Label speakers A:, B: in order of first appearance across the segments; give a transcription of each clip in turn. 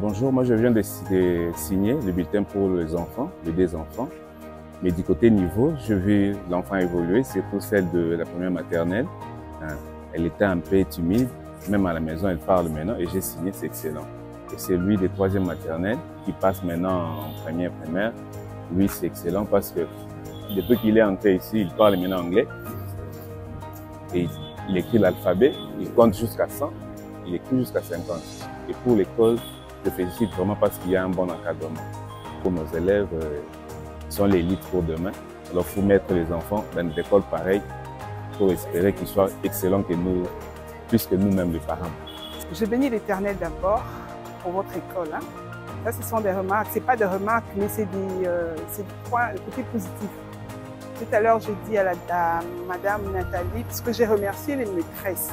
A: Bonjour, moi je viens de signer le bulletin pour les enfants, des enfants. Mais du côté niveau, je vis l'enfant évoluer, surtout celle de la première maternelle. Elle était un peu timide, même à la maison elle parle maintenant et j'ai signé, c'est excellent. Et celui des troisième maternelle qui passe maintenant en première primaire, lui c'est excellent parce que depuis qu'il est entré ici, il parle maintenant anglais. Et il écrit l'alphabet, il compte jusqu'à 100, il écrit jusqu'à 50. Et pour l'école, je félicite vraiment parce qu'il y a un bon encadrement. Pour nos élèves, ils sont l'élite pour demain. Alors il faut mettre les enfants dans des écoles pareilles pour espérer qu'ils soient excellents que nous, plus que nous-mêmes les parents.
B: Je bénis l'Éternel d'abord pour votre école. Ça, ce sont des remarques. Ce n'est pas des remarques, mais c'est des points, le côté positif. Tout à l'heure, j'ai dit à Madame Nathalie, parce que j'ai remercié les maîtresses.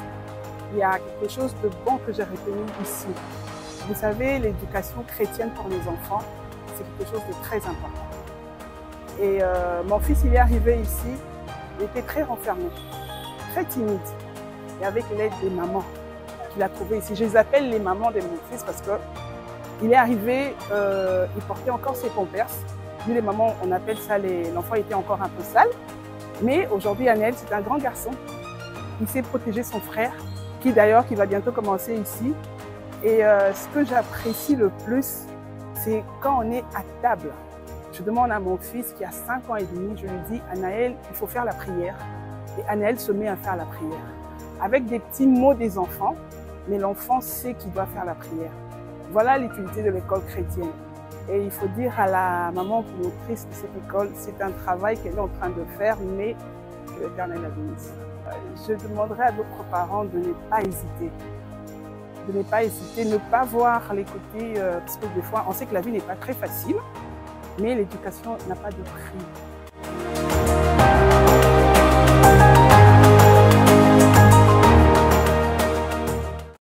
B: Il y a quelque chose de bon que j'ai retenu ici. Vous savez, l'éducation chrétienne pour les enfants, c'est quelque chose de très important. Et mon fils, il est arrivé ici, il était très renfermé, très timide. Et avec l'aide des mamans qu'il a trouvées ici, je les appelle les mamans de mon fils parce qu'il est arrivé, il portait encore ses pampers. Nous, les mamans, on appelle ça, l'enfant était encore un peu sale. Mais aujourd'hui, Anaël, c'est un grand garçon. Il sait protéger son frère, qui d'ailleurs, qui va bientôt commencer ici. Et ce que j'apprécie le plus, c'est quand on est à table. Je demande à mon fils qui a 5 ans et demi, je lui dis, Anaël, il faut faire la prière. Et Anaël se met à faire la prière. Avec des petits mots des enfants, mais l'enfant sait qu'il doit faire la prière. Voilà l'utilité de l'école chrétienne. Et il faut dire à la maman promotrice de cette école, c'est un travail qu'elle est en train de faire, mais que l'Éternel la bénisse. Je demanderai à d'autres parents de ne pas hésiter. De ne pas hésiter, ne pas voir les côtés, parce que des fois, on sait que la vie n'est pas très facile, mais l'éducation n'a pas de prix.